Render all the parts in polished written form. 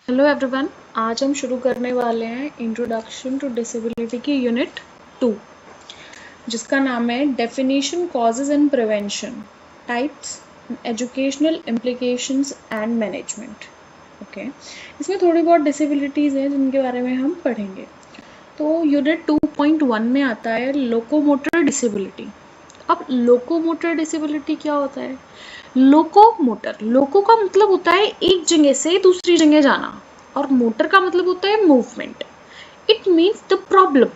Hello everyone, आज हम शुरू करने वाले हैं इंट्रोडक्शन टू डिसेबिलिटी की यूनिट 2, जिसका नाम है definition, causes and prevention, types, educational implications and management. Okay, इसमें थोड़ी बहुत डिसेबिलिटीज़ हैं जिनके बारे में हम पढ़ेंगे। तो यूनिट 2.1 में आता है लोकोमोटर डिसेबिलिटी। अब लोकोमोटर डिसेबिलिटी क्या होता है? लोकोमोटर, लोको का मतलब होता है एक जगह से दूसरी जगह जाना, और मोटर का मतलब होता है movement. It means the problem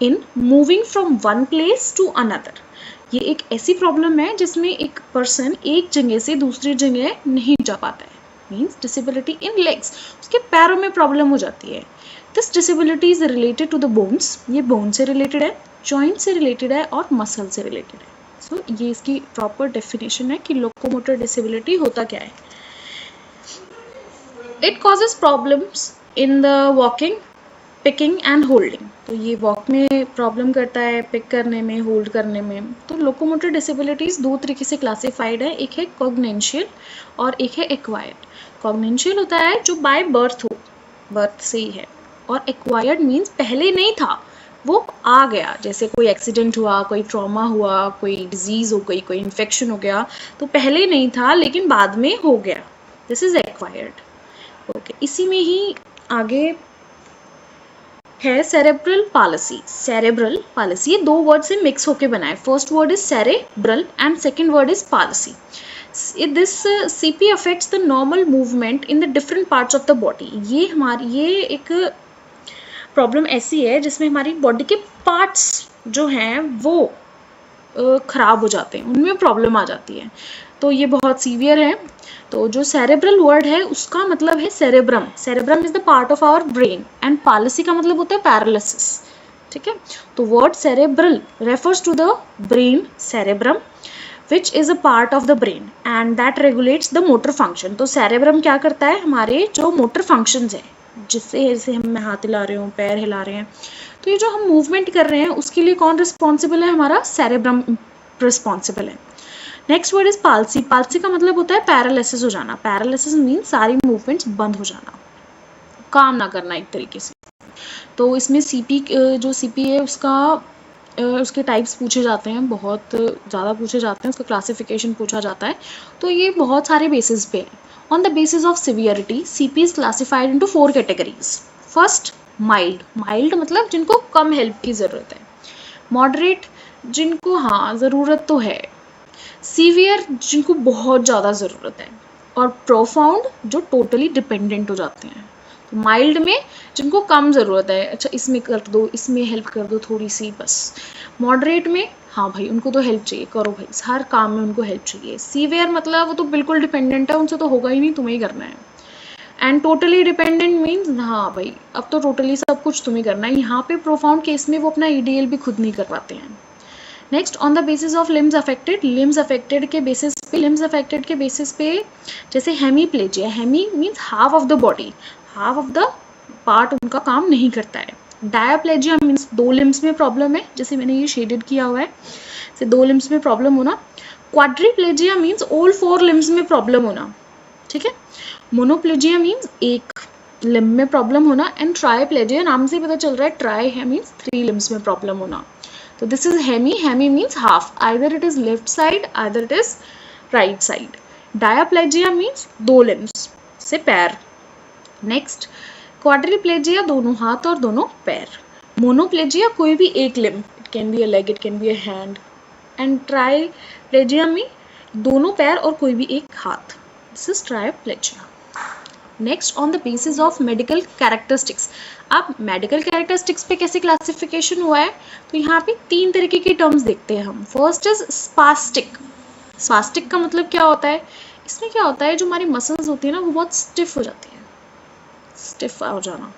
in moving from one place to another. ये एक ऐसी प्रॉब्लम है जिसमें एक पर्सन एक जगह से दूसरी जगह नहीं जा पाता है। मीन्स डिसेबिलिटी इन लेग्स, उसके पैरों में प्रॉब्लम हो जाती है। This disability is related to the bones, ये बोन से रिलेटेड है, जॉइंट से रिलेटेड है और मसल से रिलेटेड है। सो ये इसकी प्रॉपर डेफिनेशन है कि लोकोमोटर डिसेबिलिटी होता क्या है। It causes problems in the walking, picking and holding. तो ये वॉक में प्रॉब्लम करता है, पिक करने में, होल्ड करने में। तो लोकोमोटर डिसेबिलिटीज दो तरीके से क्लासिफाइड है, एक है कॉग्निशियल और एक है एक्वायर्ड। कॉग्निशियल होता है जो बाय बर्थ हो, बर्थ से ही है, और एक्वायर्ड मीन्स पहले नहीं था, वो आ गया। जैसे कोई एक्सीडेंट हुआ, कोई ट्रॉमा हुआ, कोई डिजीज हो गई, कोई इन्फेक्शन हो गया, तो पहले नहीं था लेकिन बाद में हो गया। This is acquired. ओके, इसी में ही आगे है सेरेब्रल पालिसी। सेरेब्रल पालिसी, ये दो वर्ड से मिक्स होके बना है। First word is cerebral and second word is policy. This CP affects the normal movement in the different parts of the body. ये एक प्रॉब्लम ऐसी है जिसमें हमारी बॉडी के पार्ट्स जो हैं वो खराब हो जाते हैं, उनमें प्रॉब्लम आ जाती है। तो ये बहुत सीवियर है। तो जो सेरेब्रल वर्ड है उसका मतलब है cerebrum. Cerebrum is the part of our brain, and palsy का मतलब होता है पैरालिसिस। ठीक है, तो word cerebral refers to the brain cerebrum which is a part of the brain and that regulates the motor function. तो cerebrum क्या करता है, हमारे जो मोटर फंक्शंस है, जिससे जैसे हम हाथ हिला रहे हो, पैर हिला रहे हैं, तो ये जो हम मूवमेंट कर रहे हैं उसके लिए कौन रिस्पॉन्सिबल है? हमारा सेरेब्रम रिस्पॉन्सिबल है। Next word is palsy. Palsy का मतलब होता है पैरालिसिस हो जाना। पैरालिसिस मीन सारी मूवमेंट्स बंद हो जाना, काम ना करना एक तरीके से। तो इसमें सीपी, जो सीपी है उसके टाइप्स पूछे जाते हैं, बहुत ज़्यादा पूछे जाते हैं, उसका क्लासिफिकेशन पूछा जाता है। तो ये बहुत सारे बेसिस पे है। On the basis of severity CP is classified into 4 categories. First, mild. Mild मतलब जिनको कम हेल्प की ज़रूरत है। मॉडरेट, जिनको हाँ ज़रूरत तो है। सीवियर, जिनको बहुत ज़्यादा ज़रूरत है। और प्रोफाउंड, जो टोटली डिपेंडेंट हो जाते हैं। तो माइल्ड में जिनको कम ज़रूरत है, अच्छा इसमें कर दो, इसमें हेल्प कर दो थोड़ी सी बस। मॉडरेट में हाँ भाई उनको तो हेल्प चाहिए, करो भाई, हर काम में उनको हेल्प चाहिए। सीवियर मतलब वो तो बिल्कुल डिपेंडेंट है, उनसे तो होगा ही नहीं, तुम्हें ही करना है। एंड टोटली डिपेंडेंट मीन्स हाँ भाई अब तो टोटली सब कुछ तुम्हें करना है। यहाँ पे प्रोफाउंड केस में वो अपना ईडीएल भी खुद नहीं कर पाते हैं। Next, on the basis of limbs affected. Limbs affected के बेसिस पे जैसे hemiplegia, hemi means half of the body, half of the part उनका काम नहीं करता है। डायाप्लेजिया मीन्स 2 लिम्स में प्रॉब्लम है, जैसे मैंने ये शेडेड किया हुआ है, जैसे 2 लिम्स में प्रॉब्लम होना। क्वाड्रीप्लेजिया मीन्स ऑल 4 लिम्स में प्रॉब्लम होना। ठीक है, मोनोप्लेजिया मीन्स एक लिम्ब में प्रॉब्लम होना। एंड ट्राईप्लेजिया, नाम से पता चल रहा है ट्राई है मीन्स 3 लिम्स में प्रॉब्लम होना। So this is hemi. Hemi means half. Either it is left side, either it is right side. Diaplegia means 2 limbs से पैर. Next, quadriplegia दोनों हाथ और दोनों पैर. Monoplegia कोई भी एक limb. It can be a leg, it can be a hand. And triplegia में दोनों पैर और कोई भी एक हाथ. This is triplegia. Next, on the basis of medical characteristics. अब मेडिकल कैरेक्टरिस्टिक्स पे कैसे क्लासिफिकेशन हुआ है, तो यहाँ पे 3 तरीके की टर्म्स देखते हैं हम। First is spastic. स्पास्टिक का मतलब क्या होता है? इसमें क्या होता है, जो हमारी मसल्स होती है ना वो बहुत स्टिफ हो जाती है, स्टिफ हो जाना।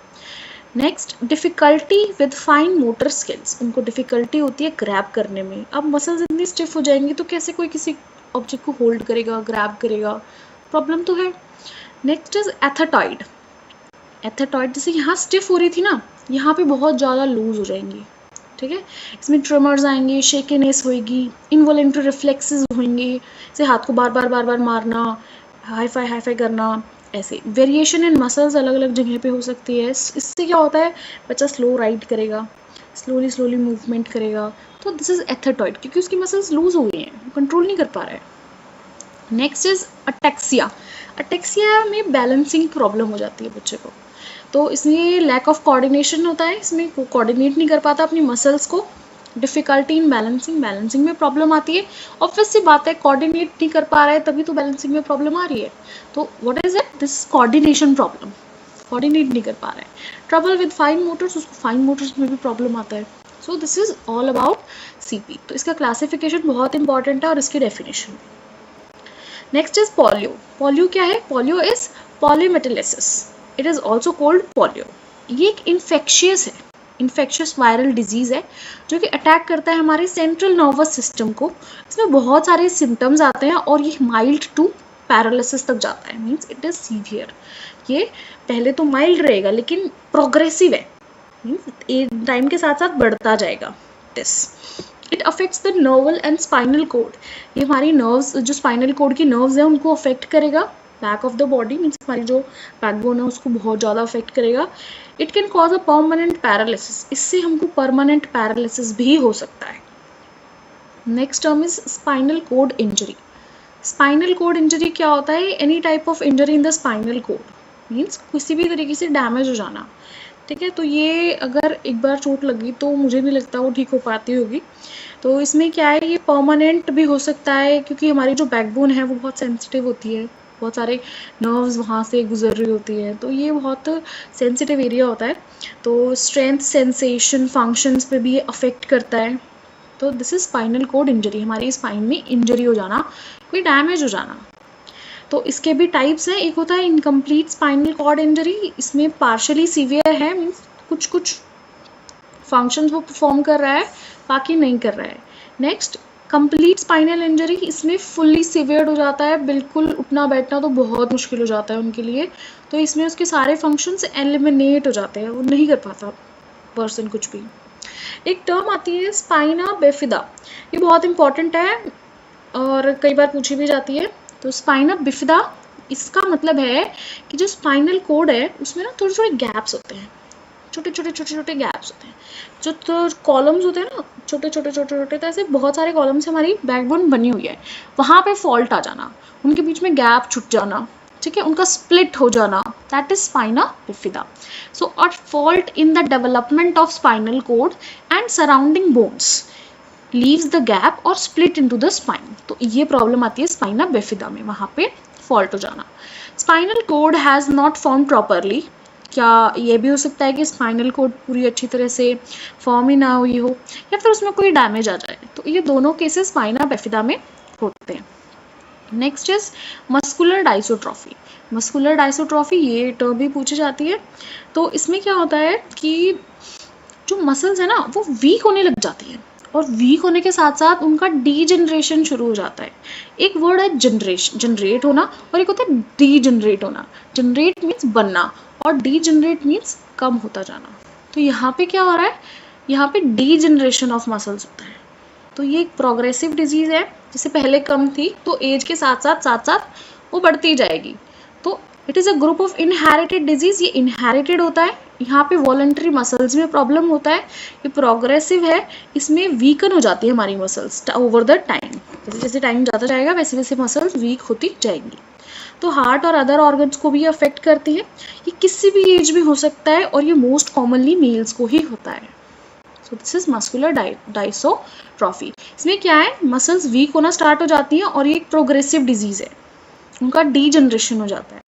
Next, difficulty with fine motor skills. उनको डिफ़िकल्टी होती है ग्रैब करने में। अब मसल्स इतनी स्टिफ हो जाएंगी तो कैसे कोई किसी ऑब्जेक्ट को होल्ड करेगा, ग्रैब करेगा, प्रॉब्लम तो है। Next is एथेटॉइड। एथेटॉइड जैसे यहाँ स्टिफ हो रही थी ना, यहाँ पे बहुत ज़्यादा लूज हो जाएंगी। ठीक है, इसमें ट्रेमर्स आएंगे, शेकीनेस होएगी, इनवॉलेंट्री रिफ्लेक्सेस होंगे, जैसे हाथ को बार बार मारना, हाई फाई करना, ऐसे वेरिएशन इन मसल्स अलग अलग जगह पे हो सकती है। इससे क्या होता है, बच्चा स्लो राइड करेगा, स्लोली स्लोली मूवमेंट करेगा, तो दिस इज एथेटॉइड, क्योंकि उसकी मसल्स लूज हो गई हैं, कंट्रोल नहीं कर पा रहा है। Next is ataxia. अटेक्सिया में बैलेंसिंग प्रॉब्लम हो जाती है बच्चे को, तो इसमें लैक ऑफ कोऑर्डिनेशन होता है, इसमें कोऑर्डिनेट नहीं कर पाता अपनी मसल्स को, डिफिकल्टी इन बैलेंसिंग, बैलेंसिंग में प्रॉब्लम आती है। ऑब्वियस सी बात है, कोऑर्डिनेट नहीं कर पा रहा है तभी तो बैलेंसिंग में प्रॉब्लम आ रही है। तो what is it, this coordination problem, coordinate नहीं कर पा रहा है। ट्रबल विद फाइन मोटर्स, उसको फाइन मोटर्स में भी प्रॉब्लम आता है। So this is all about CP. तो इसका क्लासिफिकेशन बहुत इंपॉर्टेंट है और इसकी डेफिनेशन। Next is polio. पोलियो क्या है, polio is poliomyelitis, it is also called polio. ये एक इन्फेक्शियस है, इन्फेक्शियस वायरल डिजीज है जो कि अटैक करता है हमारे सेंट्रल नर्वस सिस्टम को। इसमें बहुत सारे सिम्टम्स आते हैं और ये माइल्ड टू पैरालिसिस तक जाता है, मीन्स इट इज सीवियर। ये पहले तो माइल्ड रहेगा लेकिन प्रोग्रेसिव है, मीन्स टाइम के साथ साथ बढ़ता जाएगा। It affects the neural and spinal cord. ये हमारी नर्व्स, जो स्पाइनल कोड की नर्व्स हैं उनको अफेक्ट करेगा। Back of the body means हमारी जो बैकबोन है उसको बहुत ज़्यादा अफेक्ट करेगा। It can cause a permanent paralysis, इससे हमको परमानेंट पैरालिसिस भी हो सकता है। Next term is spinal cord injury. Spinal cord injury क्या होता है, any type of injury in the spinal cord, means किसी भी तरीके से डैमेज हो जाना, ठीक है। तो ये अगर एक बार चोट लगी तो मुझे नहीं लगता वो ठीक हो पाती होगी। तो इसमें क्या है, ये परमानेंट भी हो सकता है क्योंकि हमारी जो बैकबोन है वो बहुत सेंसिटिव होती है, बहुत सारे नर्व्स वहाँ से गुजर रही होती है, तो ये बहुत सेंसिटिव एरिया होता है। तो स्ट्रेंथ, सेंसेशन, फंक्शंस पे भी ये अफेक्ट करता है। तो this is spinal cord injury, हमारी स्पाइन में इंजरी हो जाना, कोई डैमेज हो जाना। तो इसके भी टाइप्स हैं, एक होता है इनकम्प्लीट स्पाइनल कॉर्ड इंजरी, इसमें पार्शली सीवियर है, मीन्स कुछ कुछ फंक्शंस वो परफॉर्म कर रहा है बाकी नहीं कर रहा है। नेक्स्ट कंप्लीट स्पाइनल इंजरी, इसमें फुल्ली सीवियर हो जाता है, बिल्कुल उठना बैठना तो बहुत मुश्किल हो जाता है उनके लिए। तो इसमें उसके सारे फंक्शंस एलिमिनेट हो जाते हैं, वो नहीं कर पाता पर्सन कुछ भी। एक टर्म आती है स्पाइना बिफिदा, ये बहुत इंपॉर्टेंट है और कई बार पूछी भी जाती है। तो स्पाइना बिफिदा, इसका मतलब है कि जो स्पाइनल कोड है उसमें ना थोड़े थोड़े गैप्स होते हैं, छोटे छोटे छोटे छोटे गैप्स होते हैं, जो तो कॉलम्स होते हैं ना छोटे छोटे छोटे छोटे, तो ऐसे बहुत सारे कॉलम्स से हमारी बैकबोन बनी हुई है, वहाँ पे फॉल्ट आ जाना, उनके बीच में गैप छूट जाना, ठीक है, उनका स्प्लिट हो जाना, that is spina bifida. So a fault in the development of spinal cord and surrounding bones leaves the gap और स्प्लिट इनटू द स्पाइन। तो ये प्रॉब्लम आती है स्पाइना बिफिदा में, वहाँ पे फॉल्ट हो जाना। Spinal cord has not form properly, क्या ये भी हो सकता है कि स्पाइनल कोड पूरी अच्छी तरह से फॉर्म ही ना हुई हो या फिर उसमें कोई डैमेज आ जाए, तो ये दोनों केसेस स्पाइना बिफिदा में होते हैं। Next is muscular dystrophy. Muscular dystrophy ये टर्म भी पूछी जाती है। तो इसमें क्या होता है कि जो मसल्स है ना वो वीक होने लग जाती है और वीक होने के साथ साथ उनका डीजनरेशन शुरू हो जाता है। एक वर्ड है जनरेशन, जनरेट होना, और एक होता है डीजनरेट होना। जनरेट मीन्स बनना और डीजनरेट मीन्स कम होता जाना। तो यहाँ पे क्या हो रहा है, यहाँ पे डीजनरेशन ऑफ मसल्स होता है। तो ये एक प्रोग्रेसिव डिजीज है, जैसे पहले कम थी तो एज के साथ साथ वो बढ़ती जाएगी। तो it is a group of inherited disease, ये इनहेरिटेड होता है। यहाँ पे वॉलंटरी मसल्स में प्रॉब्लम होता है। ये प्रोग्रेसिव है, इसमें वीकन हो जाती है हमारी मसल्स ओवर द टाइम, जैसे जैसे टाइम जाता जाएगा वैसे वैसे मसल्स वीक होती जाएंगी। तो हार्ट और अदर ऑर्गन्स को भी अफेक्ट करती है। ये किसी भी एज में हो सकता है और ये मोस्ट कॉमनली मेल्स को ही होता है। So this is muscular dystrophy. इसमें क्या है, मसल्स वीक होना स्टार्ट हो जाती हैं और ये एक प्रोग्रेसिव डिजीज है, उनका डीजनरेशन हो जाता है।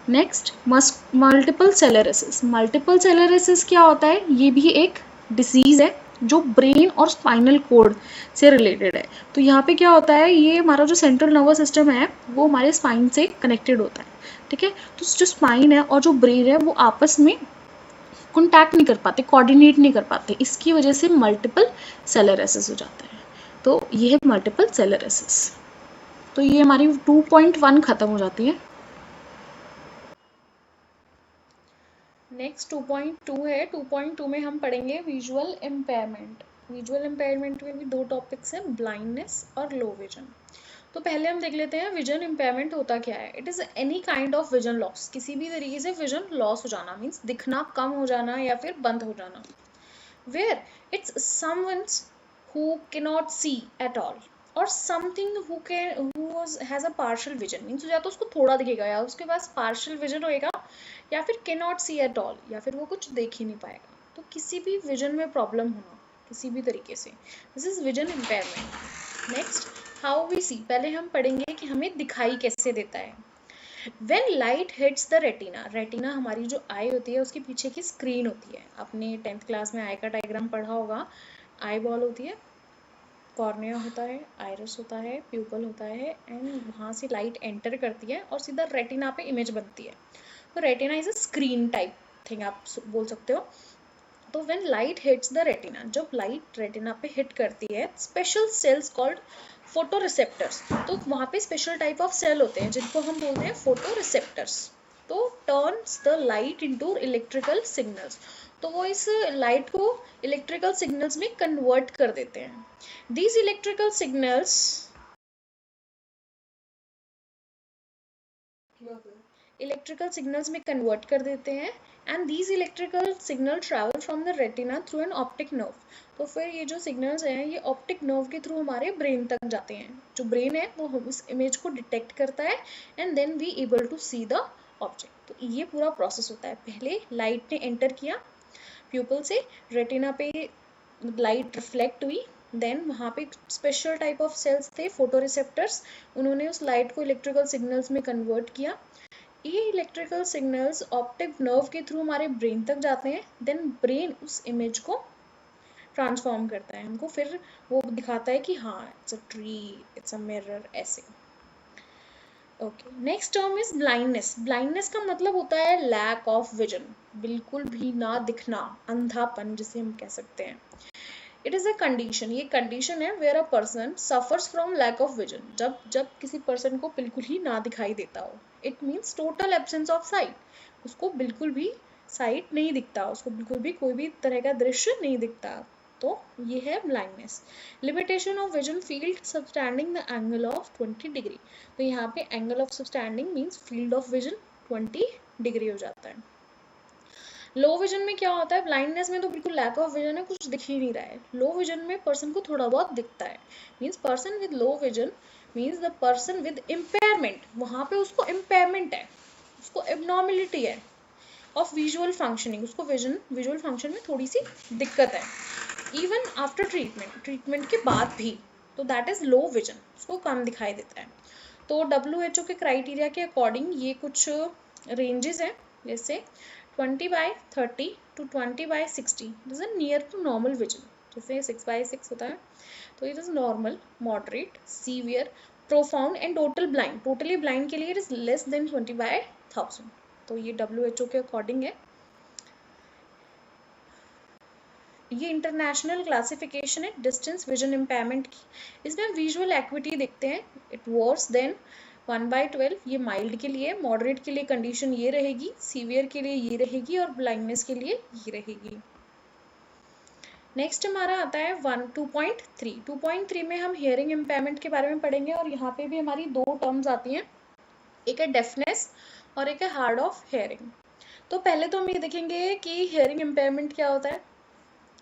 Next multiple sclerosis. Multiple sclerosis क्या होता है, ये भी एक डिसीज है जो ब्रेन और स्पाइनल कोड से रिलेटेड है। तो यहाँ पे क्या होता है, ये हमारा जो सेंट्रल नर्वस सिस्टम है वो हमारे स्पाइन से कनेक्टेड होता है, ठीक है। तो जो स्पाइन है और जो ब्रेन है वो आपस में कॉन्टैक्ट नहीं कर पाते, कोऑर्डिनेट नहीं कर पाते, इसकी वजह से मल्टीपल सेलेरेसिस हो जाता है। तो ये है मल्टीपल सेलेरेसिस। तो ये हमारी 2.1 खत्म हो जाती है। नेक्स्ट 2.2 है। 2.2 में हम पढ़ेंगे विजुअल इम्पेयरमेंट। विजुअल इम्पेयरमेंट में भी दो टॉपिक्स हैं, ब्लाइंडनेस और लो विजन। तो पहले हम देख लेते हैं विजन इम्पेयरमेंट होता क्या है. It is any kind of vision loss, किसी भी तरीके से विजन लॉस हो जाना, मीन्स दिखना कम हो जाना या फिर बंद हो जाना. Where it's someone's who cannot see at all or something has a partial vision, means या तो उसको थोड़ा दिखेगा या उसके पास partial vision होएगा या फिर cannot see at all या फिर वो कुछ देख ही नहीं पाएगा. तो किसी भी विजन में प्रॉब्लम होना किसी भी तरीके से, this is vision impairment. Next, how we see, पहले हम पढ़ेंगे कि हमें दिखाई कैसे देता है. When light hits the retina, retina हमारी जो आई होती है उसके पीछे की स्क्रीन होती है. आपने 10th क्लास में आई का डायग्राम पढ़ा होगा. आई बॉल होती है, कॉर्निया होता है, आइरिस होता है, प्यूपल होता है, एंड वहाँ से लाइट एंटर करती है और सीधा रेटिना पे इमेज बनती है. तो retina is a screen type thing आप बोल सकते हो. तो when light hits the retina, जब लाइट रेटिना पे हिट करती है, special cells called photo receptors, तो वहाँ पे स्पेशल टाइप ऑफ सेल होते हैं जिनको हम बोलते हैं फोटो रिसेप्टर्स. तो turns the light into electrical signals, तो वो इस लाइट को इलेक्ट्रिकल सिग्नल्स में कन्वर्ट कर देते हैं. दीज इलेक्ट्रिकल सिग्नल्स में कन्वर्ट कर देते हैं and these electrical signal travel from the retina through an optic nerve. तो फिर ये जो सिग्नल्स हैं ये ऑप्टिक नर्व के थ्रू हमारे ब्रेन तक जाते हैं. जो ब्रेन है वो उस इमेज को डिटेक्ट करता है and then we able to see the object. तो ये पूरा प्रोसेस होता है. पहले लाइट ने एंटर किया प्यूपल से, रेटिना पे लाइट रिफ्लेक्ट हुई, देन वहाँ पे स्पेशल टाइप ऑफ सेल्स थे फोटो रिसेप्टर्स, उन्होंने उस लाइट को इलेक्ट्रिकल सिग्नल्स में कन्वर्ट किया. ये इलेक्ट्रिकल सिग्नल्स ऑप्टिक नर्व के थ्रू हमारे ब्रेन तक जाते हैं. देन ब्रेन उस इमेज को ट्रांसफॉर्म करता है, हमको फिर वो दिखाता है कि हाँ it's a tree, it's a mirror, ऐसे. Okay, next term is blindness. Blindness का मतलब होता है लैक ऑफ विजन, बिल्कुल भी ना दिखना, अंधापन जिसे हम कह सकते हैं. इट इज़ अ कंडीशन, ये कंडीशन है where a person suffers from lack of vision, जब जब किसी पर्सन को बिल्कुल ही ना दिखाई देता हो. It means total absence of site, उसको बिल्कुल भी साइट नहीं दिखता, उसको बिल्कुल भी कोई भी तरह का दृश्य नहीं दिखता. तो ये है blindness. Limitation of vision field subtending the angle of 20 degree. तो यहाँ पे angle of subtending means field of vision 20 degree हो जाता है. लो विजन में क्या होता है, ब्लाइंडनेस में तो बिल्कुल लैक ऑफ विजन है, कुछ दिख ही नहीं रहा है. लो विजन में पर्सन को थोड़ा बहुत दिखता है. Means person with low vision means the person with impairment, वहाँ पे उसको इम्पेयरमेंट है, उसको एबनॉर्मेलिटी है ऑफ विजुअल फंक्शनिंग, उसको विजुअल फंक्शन में थोड़ी सी दिक्कत है. इवन आफ्टर ट्रीटमेंट के बाद भी, तो दैट इज लो विजन, उसको कम दिखाई देता है. तो WHO के क्राइटेरिया के अकॉर्डिंग ये कुछ रेंजेस हैं, जैसे 20/30 to 20/60 is near to normal vision. जैसे 6/6 होता है तो it is normal, moderate, severe, profound and total blind. Totally blind के लिए इट इज लेस देन 20/1000. तो ये WHO के अकॉर्डिंग है. ये इंटरनेशनल क्लासिफिकेशन है डिस्टेंस विजन इम्पेयरमेंट की. इसमें विजुअल एक्विटी देखते हैं, इट वर्स देन 1/12. ये माइल्ड के लिए, मॉडरेट के लिए कंडीशन ये रहेगी, सीवियर के लिए ये रहेगी और ब्लाइंडनेस के लिए ये रहेगी. नेक्स्ट हमारा आता है 2.3. 2.3 में हम हियरिंग इम्पेयरमेंट के बारे में पढ़ेंगे और यहाँ पे भी हमारी दो टर्म्स आती हैं, एक है डेफनेस और एक है हार्ड ऑफ हियरिंग. तो पहले तो हम ये देखेंगे कि हियरिंग इम्पेयरमेंट क्या होता है.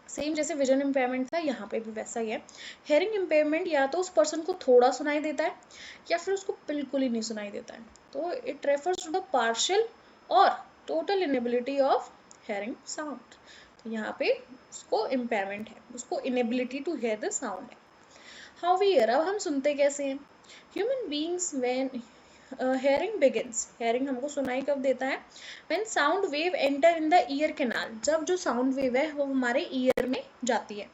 सेम जैसे विजन इम्पेयरमेंट था यहाँ पे भी वैसा ही है. हियरिंग इम्पेयरमेंट या तो उस पर्सन को थोड़ा सुनाई देता है या फिर उसको बिल्कुल ही नहीं सुनाई देता है. तो it refers to the partial और total inability of hearing sound. तो यहाँ पे उसको इम्पेयरमेंट है, उसको inability to hear the sound है. हाउ वी हियर, अब हम सुनते कैसे हैं. Human beings when hearing begins, hearing हमको सुनाई कब देता है, when sound wave enter in the ear canal, जब जो साउंड वेव है वो हमारे ईयर में जाती है.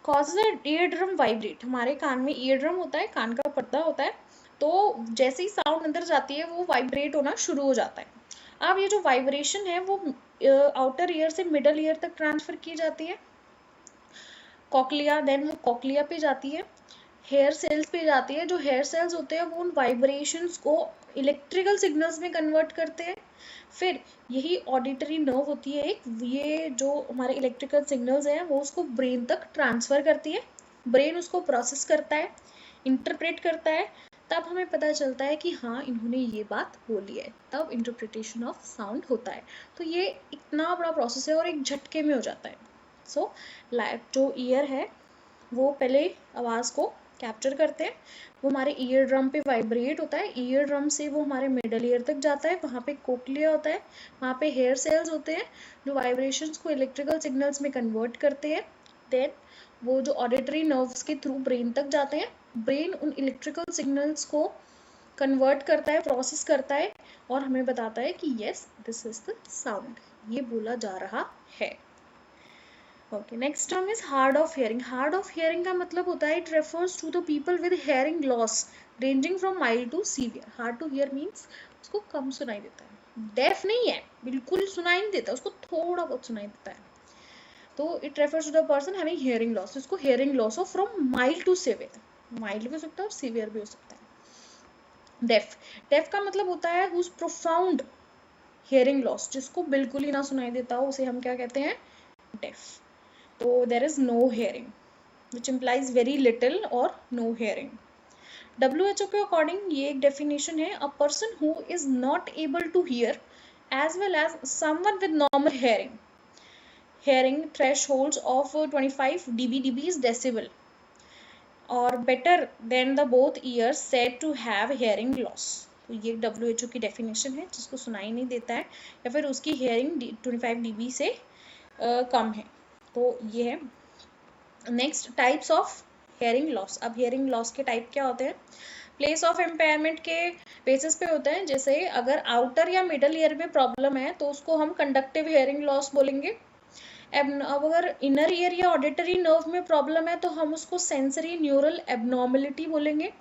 Causes the ear drum vibrate, हमारे कान में ईयर ड्रम होता है, कान का पर्दा होता है, तो जैसे ही साउंड अंदर जाती है वो वाइब्रेट होना शुरू हो जाता है. अब ये जो वाइब्रेशन है वो आउटर ईयर से मिडल ईयर तक ट्रांसफर की जाती है, कॉकलिया, देन वो कॉकलिया पे जाती है, हेयर सेल्स पे जाती है. जो हेयर सेल्स होते हैं वो उन वाइब्रेशंस को इलेक्ट्रिकल सिग्नल्स में कन्वर्ट करते हैं. फिर यही ऑडिटरी नर्व होती है एक, ये जो हमारे इलेक्ट्रिकल सिग्नल्स हैं वो उसको ब्रेन तक ट्रांसफ़र करती है, ब्रेन उसको प्रोसेस करता है, इंटरप्रेट करता है, तब हमें पता चलता है कि हाँ इन्होंने ये बात बोली है, तब इंटरप्रिटेशन ऑफ साउंड होता है। तो ये इतना बड़ा प्रोसेस है और एक झटके में हो जाता है। सो जो ईयर है वो पहले आवाज़ को कैप्चर करते हैं, वो हमारे ईयर ड्रम पे वाइब्रेट होता है, ईयर ड्रम से वो हमारे मिडल ईयर तक जाता है, वहाँ पे कोक्लिया होता है, वहाँ पे हेयर सेल्स होते हैं जो वाइब्रेशंस को इलेक्ट्रिकल सिग्नल्स में कन्वर्ट करते हैं। देन वो जो ऑडिटरी नर्व्स के थ्रू ब्रेन तक जाते हैं, ब्रेन उन इलेक्ट्रिकल सिग्नल्स को कन्वर्ट करता है, प्रोसेस करता है और हमें बताता है कि yes this is the sound, ये बोला जा रहा है। Okay, next term is hard of hearing. Hard of hearing का मतलब होता है it refers to the people with hearing loss ranging from mild to severe. Hard to hear means उसको कम सुनाई देता है, डेफ नहीं है, बिल्कुल सुनाई नहीं देता, उसको थोड़ा बहुत सुनाई देता है। तो it refers to the person having hearing loss, उसको hearing loss of from mild to severe, mild भी हो सकता है और सीवियर भी हो सकता है। डेफ, डेफ का मतलब होता है हुज प्रोफाउंड हियरिंग लॉस, जिसको बिल्कुल ही ना सुनाई देता हो उसे हम क्या कहते हैं, डेफ। तो there is no hearing which implies very little or no hearing. WHO के अकॉर्डिंग ये एक डेफिनेशन है, a person who is not able to hear as well as someone with normal hearing, hearing thresholds of 25 dB is decibel or better than the both ears said to have hearing loss। तो ये WHO की definition है, जिसको सुनाई नहीं देता है या फिर उसकी हेयरिंग 25 dB से कम है। तो ये है। Next types of hearing loss. अब हेयरिंग लॉस के टाइप क्या होते हैं, प्लेस ऑफ एम्पेयरमेंट के बेसिस पे होते हैं। जैसे अगर आउटर या मिडल ईयर में प्रॉब्लम है तो उसको हम कंडक्टिव हेयरिंग लॉस बोलेंगे। अब अगर इनर ईयर या ऑडिटरी नर्व में प्रॉब्लम है तो हम उसको सेंसरी न्यूरल एबनॉर्मलिटी बोलेंगे।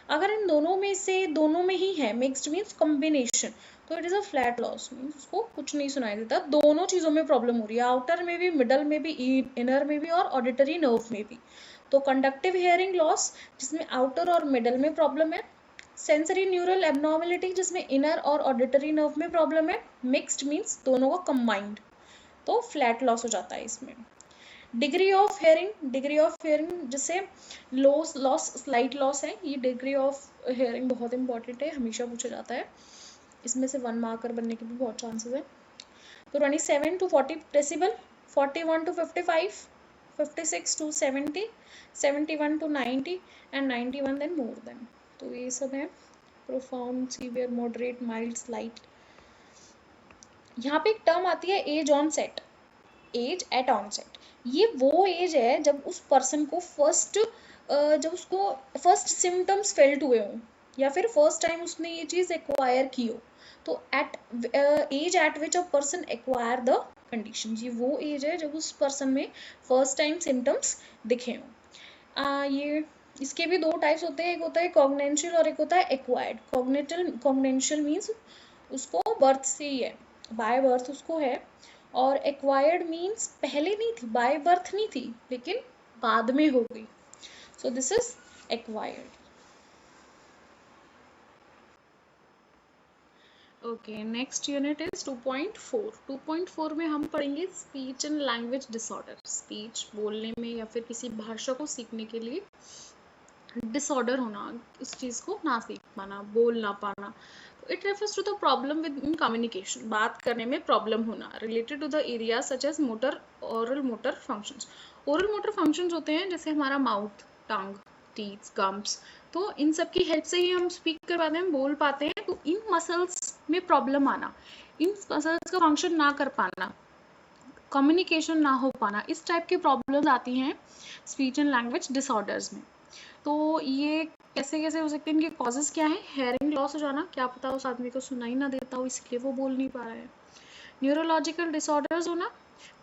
अगर इन दोनों में से दोनों में ही है, मिक्स्ड मीन्स कॉम्बिनेशन, तो it is a flat loss, means उसको कुछ नहीं सुनाई देता, दोनों चीजों में प्रॉब्लम हो रही है, आउटर में भी, मिडल में भी, इनर में भी और ऑडिटरी नर्व में भी। तो कंडक्टिव हियरिंग लॉस जिसमें आउटर और मिडल में प्रॉब्लम है, सेंसरी न्यूरल एबनॉर्मलिटी जिसमें इनर और ऑडिटरी नर्व में प्रॉब्लम है, मिक्स्ड मीन्स दोनों का कंबाइंड, तो फ्लैट लॉस हो जाता है इसमें। डिग्री ऑफ हेयरिंग जिसे लॉस स्लाइट लॉस है, ये डिग्री ऑफ हेयरिंग बहुत इंपॉर्टेंट है, हमेशा पूछा जाता है, इसमें से 1 मार्कर बनने के भी बहुत चांसेस है। तो 27 to 40 decibel, 41 to 55, 56 to 70, 71 to 90 and 91 then more than. तो ये सब है profound, severe, moderate, mild, slight. यहाँ पे एक टर्म आती है age onset, age at onset. ये वो एज है जब उस पर्सन को जब उसको फर्स्ट सिम्टम्स फेल्ट हुए हों या फिर फर्स्ट टाइम उसने ये चीज़ एक्वायर की हो। तो age at which a person acquire the condition, ये वो एज है जब उस पर्सन में फर्स्ट टाइम सिम्टम्स दिखे हों। ये इसके भी दो टाइप्स होते हैं, एक होता है कॉग्नेंशियल और एक होता है एक्वायर्ड। कॉग्नेंशियल मीन्स उसको बर्थ से ही है, बाय बर्थ उसको है, और एक्वायर्ड मीन्स पहले नहीं थी, बाय बर्थ नहीं थी लेकिन बाद में हो गई, सो this is acquired. Okay, next unit is 2.4। 2.4 में हम पढ़ेंगे speech and language disorder. Speech बोलने में या फिर किसी भाषा को सीखने के लिए डिसऑर्डर होना, उस चीज़ को ना सीख पाना, बोल ना पाना। It refers to the problem with in communication, बात करने में प्रॉब्लम होना, related to the area such as motor, oral motor functions. Oral motor functions होते हैं जैसे हमारा माउथ, टंग, टीथ, गम्स, तो इन सब की हेल्प से ही हम स्पीक कर पाते हैं, बोल पाते हैं। तो इन मसल्स में प्रॉब्लम आना, इन मसल्स का फंक्शन ना कर पाना, कम्युनिकेशन ना हो पाना, इस टाइप की प्रॉब्लम्स आती हैं स्पीच एंड लैंग्वेज डिसऑर्डर्स में। तो ये कैसे कैसे हो सकते हैं, इनके कॉजेज क्या है, हेयरिंग लॉस हो जाना, क्या पता उस आदमी को सुनाई ना देता हो इसलिए वो बोल नहीं पा रहा है। न्यूरोलॉजिकल डिसऑर्डर्स होना,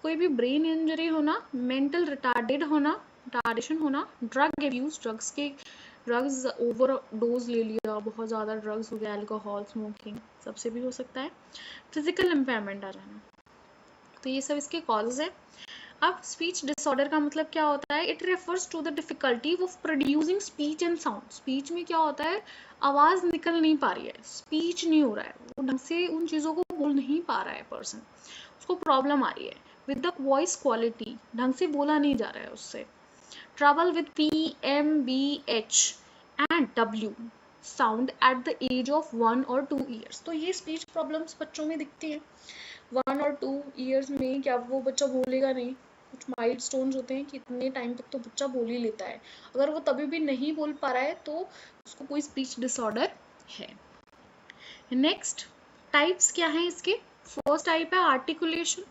कोई भी ब्रेन इंजरी होना, मेंटल रिटार्डेशन होना, drug abuse, drugs over dose ले लिया, बहुत ज़्यादा ड्रग्स हो गया, अल्कोहल, स्मोकिंग, सबसे भी हो सकता है। फिजिकल इम्पेयरमेंट आ जाना, तो ये सब इसके कॉजेज है। अब स्पीच डिसऑर्डर का मतलब क्या होता है, it refers to the difficulty of producing speech and sound. Speech में क्या होता है, आवाज़ निकल नहीं पा रही है, स्पीच नहीं हो रहा है, वो ढंग से उन चीज़ों को बोल नहीं पा रहा है पर्सन, उसको प्रॉब्लम आ रही है। विद द वॉइस क्वालिटी, ढंग से बोला नहीं जा रहा है उससे। Trouble with PMBH, and W sound at the age of 1 और 2 ईयर्स। तो ये स्पीच प्रॉब्लम्स बच्चों में दिखती हैं 1 और 2 ईयर्स में। क्या वो बच्चा बोलेगा नहीं? कुछ माइलस्टोन्स होते हैं कि इतने टाइम तक तो बच्चा बोल ही लेता है। अगर वो तभी भी नहीं बोल पा रहा है तो उसको कोई स्पीच डिसऑर्डर है। नेक्स्ट टाइप्स क्या हैं इसके? फर्स्ट टाइप है आर्टिकुलेशन।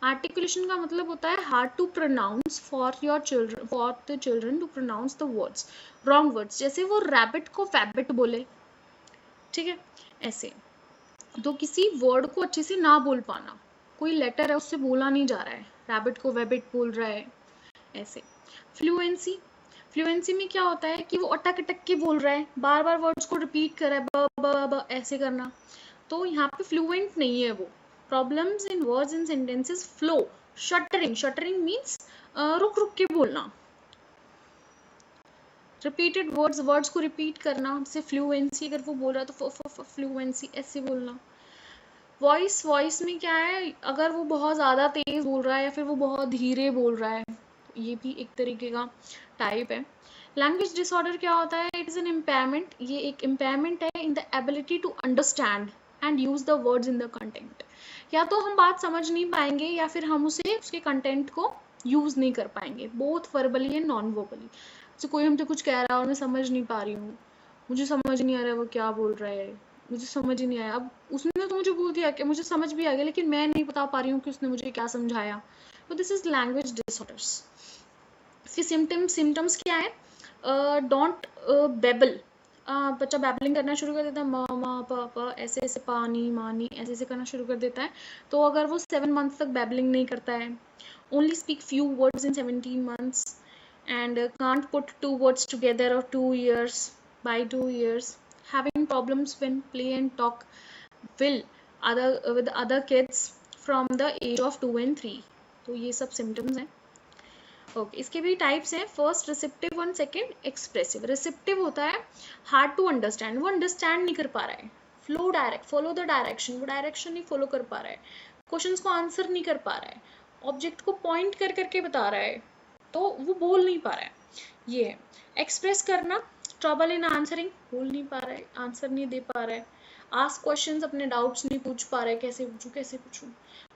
आर्टिकुलेशन का मतलब होता है hard to pronounce for the children to pronounce the words, wrong words, जैसे वो रैबिट को फैबिट बोले, ठीक है, ऐसे। तो किसी वर्ड को अच्छे से ना बोल पाना, कोई लेटर है उससे बोला नहीं जा रहा है, रैबिट को वेबिट बोल रहा है, ऐसे। फ्लुएंसी, फ्लुएंसी में क्या होता है कि वो अटक अटक के बोल रहा है, बार बार वर्ड्स को रिपीट कर रहा है, ब ब ब ऐसे करना, तो यहाँ पे फ्लुएंट नहीं है वो। Problems in words in sentences flow. Shuttering, shuttering means रुक रुक के बोलना, रिपीटेड वर्ड्स, वर्ड्स को रिपीट करना, जैसे फ्लुएंसी, अगर वो बोल रहा है तो फ्लुएंसी ऐसे बोलना। वॉइस, वॉइस में क्या है, अगर वो बहुत ज़्यादा तेज बोल रहा है या फिर वो बहुत धीरे बोल रहा है, ये भी एक तरीके का टाइप है। लैंग्वेज डिसऑर्डर क्या होता है? इट इज़ एन इम्पेयरमेंट, ये एक इम्पेयरमेंट है in the ability to understand and use the words in the content. या तो हम बात समझ नहीं पाएंगे या फिर हम उसे उसके कंटेंट को यूज नहीं कर पाएंगे, both verbally and non verbally. जैसे कोई हमसे कुछ कह रहा है और मैं समझ नहीं पा रही हूँ, मुझे समझ नहीं आ रहा है वो क्या बोल रहा है, मुझे समझ ही नहीं आया। अब उसने तो मुझे बोल दिया कि मुझे समझ भी आ गया, लेकिन मैं नहीं बता पा रही हूँ कि उसने मुझे क्या समझाया। तो दिस इज लैंग्वेज डिसऑर्डर्स। इसके सिम्टम्स क्या है? डोंट बेबल, बच्चा बैबलिंग करना शुरू कर देता है, मा मा पा पा ऐसे ऐसे, पानी मानी ऐसे ऐसे करना शुरू कर देता है। तो अगर वो 7 मंथ्स तक बैबलिंग नहीं करता है, only speak few words in 17 months and can't put two words together or 2 years, by 2 years, having problems when play and talk will with other kids from the age of 2 and 3। तो ये सब symptoms हैं। Okay, इसके भी types हैं, first receptive और second expressive. Receptive होता है हार्ड टू अंडरस्टैंड, वो अंडरस्टैंड नहीं कर पा रहा है, फॉलो द डायरेक्शन, वो डायरेक्शन नहीं फॉलो कर पा रहा है, क्वेश्चंस को आंसर नहीं कर पा रहा है, ऑब्जेक्ट को पॉइंट कर करके बता रहा है, तो वो बोल नहीं पा रहा है, ये है। एक्सप्रेस करना, ट्रबल इन आंसरिंग, बोल नहीं पा रहा है, आंसर नहीं दे पा रहा है, आस्क क्वेश्चंस, अपने डाउट्स नहीं पूछ पा रहा है, कैसे पूछूं कैसे पूछूं,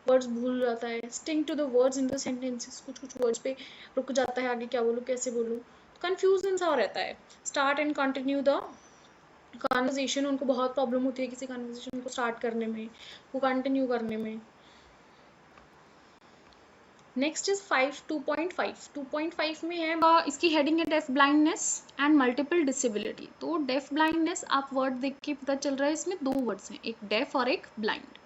वर्ड्स भूल जाता है, sting to the words in the sentences, कुछ कुछ वर्ड्स पे रुक जाता है, आगे क्या बोलूं कैसे बोलूं, कंफ्यूजन सा रहता है। Start and continue the conversation, उनको बहुत प्रॉब्लम होती है किसी कॉन्वर्जेशन को स्टार्ट करने में, वो कंटिन्यू करने में। Next is 2.5। 2.5 में है, इसकी हेडिंग है deaf blindness and multiple disability. तो डेफ ब्लाइंडनेस, आप वर्ड देख के पता चल रहा है इसमें 2 वर्ड्स हैं, एक डेफ और एक ब्लाइंड।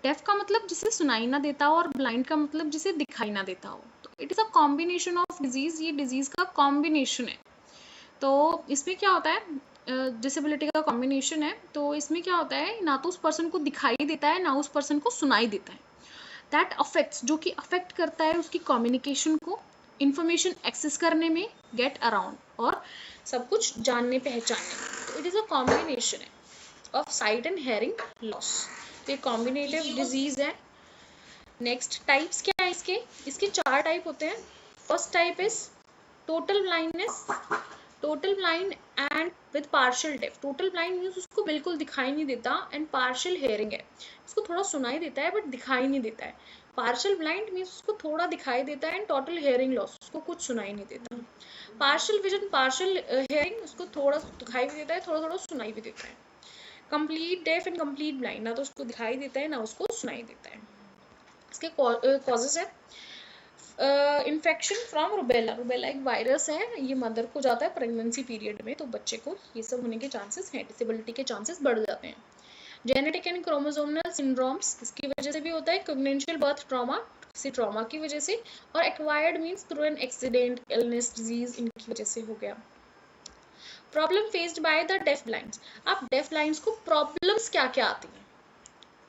डेफ का मतलब जिसे सुनाई ना देता हो और ब्लाइंड का मतलब जिसे दिखाई ना देता हो। तो it is a combination of disease, ये डिजीज का कॉम्बिनेशन है। तो इसमें क्या होता है, डिसेबिलिटी का कॉम्बिनेशन है, तो इसमें क्या होता है, ना तो उस पर्सन को दिखाई देता है ना उस पर्सन को सुनाई देता है। दैट अफेक्ट्स, जो कि अफेक्ट करता है उसकी कम्युनिकेशन को, इंफॉर्मेशन एक्सेस करने में, गेट अराउंड, और सब कुछ जानने पहचानने। तो इट इज़ अ कॉम्बिनेशन है of sight and hearing loss. तो ये कॉम्बिनेटिव डिजीज है। नेक्स्ट टाइप्स क्या है इसके? इसके 4 टाइप होते हैं। First type is total blindness, total blind and with partial deaf. Total blind means उसको बिल्कुल दिखाई नहीं देता, एंड पार्शियल हेयरिंग है, उसको थोड़ा सुनाई देता है बट दिखाई नहीं देता है। पार्शियल ब्लाइंड मीन्स उसको थोड़ा दिखाई देता है, एंड टोटल हेयरिंग लॉस, उसको कुछ सुनाई नहीं देता। पार्शियल विजन, पार्शियल हेयरिंग, उसको थोड़ा दिखाई भी देता है, थोड़ा थोड़ा सुनाई भी देता है। Complete deaf and complete blind, ना तो उसको दिखाई देता है ना उसको सुनाई देता है। इसके कॉजेज है, इन्फेक्शन फ्रॉम रुबेला, रुबेला एक वायरस है, ये मदर को जाता है प्रेगनेंसी पीरियड में, तो बच्चे को ये सब होने के चांसेस हैं, डिसेबिलिटी के चांसेस बढ़ जाते हैं। जेनेटिक एंड क्रोमोसोमल सिंड्रोम्स, इसकी वजह से भी होता है। कॉग्निटिव बर्थ ट्रॉमा, किसी ट्रॉमा की वजह से, और acquired means through an accident, illness, disease, इनकी वजह से हो गया। Problem faced by the deaf blinds. अब डेफ ब्लाइंड्स को प्रॉब्लम्स क्या क्या आती हैं?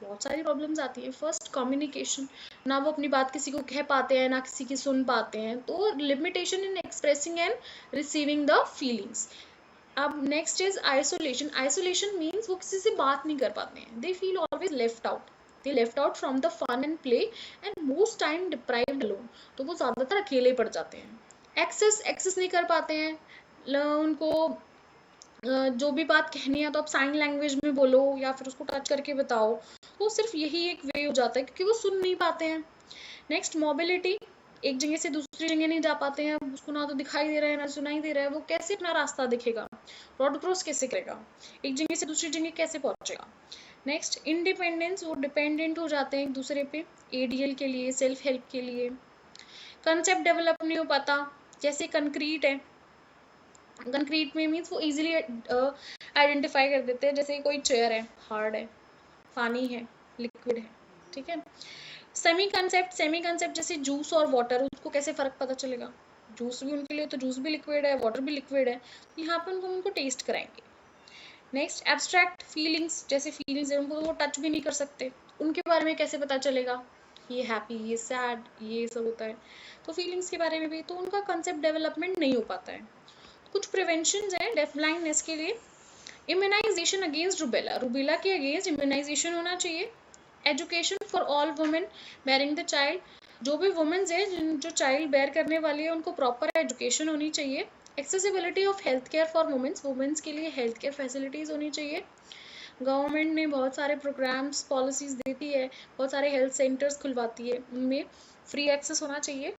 बहुत सारी प्रॉब्लम्स आती है। फर्स्ट कम्युनिकेशन, ना वो अपनी बात किसी को कह पाते हैं ना किसी की सुन पाते हैं, तो limitation in expressing and receiving the feelings. अब next is isolation, isolation means वो किसी से बात नहीं कर पाते हैं, they feel always left out, they left out from the fun and play and most time deprived alone, तो वो ज़्यादातर अकेले पड़ जाते हैं। एक्सेस नहीं कर पाते हैं, उनको जो भी बात कहनी है तो आप साइन लैंग्वेज में बोलो या फिर उसको टच करके बताओ, तो सिर्फ यही एक वे हो जाता है क्योंकि वो सुन नहीं पाते हैं। नेक्स्ट मोबिलिटी, एक जगह से दूसरी जगह नहीं जा पाते हैं, उसको ना तो दिखाई दे रहा है ना सुनाई दे रहा है, वो कैसे अपना रास्ता दिखेगा, रोड क्रॉस कैसे करेगा, एक जगह से दूसरी जगह कैसे पहुंचेगा। नेक्स्ट इंडिपेंडेंस, वो डिपेंडेंट हो जाते हैं एक दूसरे पे, एडीएल के लिए, सेल्फ हेल्प के लिए। कंसेप्ट डेवलप नहीं हो पाता, जैसे कंक्रीट है, कंक्रीट में मीन्स वो इजीली आइडेंटिफाई कर देते हैं, जैसे कोई चेयर है, हार्ड है, पानी है, लिक्विड है, ठीक है। सेमी कंसेप्ट जैसे जूस और वाटर, उसको कैसे फर्क पता चलेगा, जूस भी उनके लिए तो जूस भी लिक्विड है, वाटर भी लिक्विड है, यहाँ पे उनको टेस्ट कराएंगे। नेक्स्ट एब्स्ट्रैक्ट फीलिंग्स, जैसे फीलिंग्स है उनको वो टच भी नहीं कर सकते, उनके बारे में कैसे पता चलेगा, ये हैप्पी, ये सैड, ये सब होता है, तो फीलिंग्स के बारे में भी तो उनका कंसेप्ट डेवलपमेंट नहीं हो पाता है। कुछ प्रिवेंशन है डेफ ब्लाइंडनेस के लिए, इम्यूनाइजेशन अगेंस्ट रूबेला, रूबेला के अगेंस्ट इम्यूनाइजेशन होना चाहिए। Education for all women bearing the child, जो भी वुमेन्स है जो चाइल्ड बेयर करने वाली है उनको प्रॉपर एजुकेशन होनी चाहिए। Accessibility of health care for womens, womens के लिए हेल्थ केयर फैसिलिटीज़ होनी चाहिए। गवर्नमेंट ने बहुत सारे प्रोग्राम्स पॉलिसीज़ देती है, बहुत सारे हेल्थ सेंटर्स खुलवाती है, उनमें फ्री एक्सेस होना चाहिए।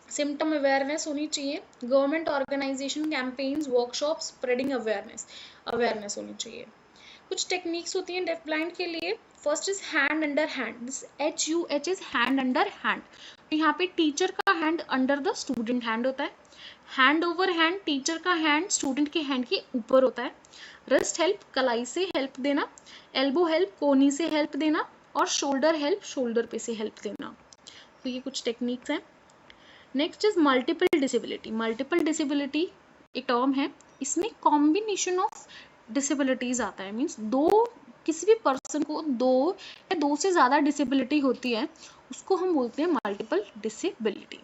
सिम्टम अवेयरनेस होनी चाहिए, government organisation campaigns workshop spreading awareness होनी चाहिए। कुछ टेक्निक्स होती हैं डेफ ब्लाइंड के लिए, first is hand under hand, this HUH is hand under hand, तो यहाँ पे टीचर का hand under the student hand होता है, हैंड ओवर हैंड, टीचर का हैंड स्टूडेंट के हैंड के ऊपर होता है, रिस्ट हेल्प, कलाई से हेल्प देना, एल्बो हेल्प, कोनी से हेल्प देना, और शोल्डर हेल्प, शोल्डर पे से हेल्प देना। तो ये कुछ टेक्निक्स हैं। Next is multiple disability, multiple disability एक टर्म है, इसमें कॉम्बिनेशन ऑफ डिसेबिलिटीज आता है, मीन्स किसी भी पर्सन को दो या दो से ज़्यादा डिसेबिलिटी होती है, उसको हम बोलते हैं मल्टीपल डिसेबिलिटी,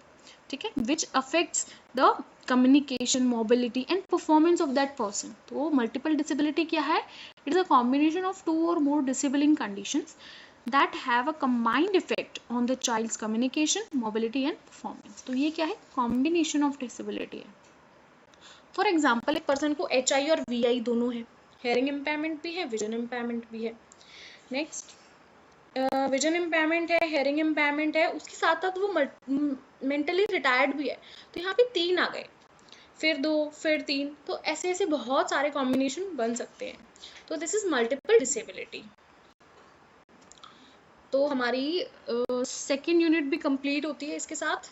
ठीक है, which affects the communication, mobility and performance of that person. तो मल्टीपल डिसेबिलिटी क्या है, it is a combination of 2 और more disabling conditions that have a combined effect on the child's communication, mobility and performance। तो ये क्या है, combination of disability है। For example एक पर्सन को HI और VI दोनों है, हेयरिंग इम्पेयरमेंट भी है, विजन इम्पेयरमेंट भी है। नेक्स्ट विजन इम्पेयरमेंट है, हेयरिंग इम्पेयरमेंट है, उसके साथ साथ वो मेंटली रिटायर्ड भी है, तो यहाँ पे 3 आ गए, फिर 2, फिर 3, तो ऐसे ऐसे बहुत सारे कॉम्बिनेशन बन सकते हैं। तो दिस इज मल्टीपल डिसेबिलिटी। तो हमारी सेकेंड यूनिट भी कंप्लीट होती है इसके साथ।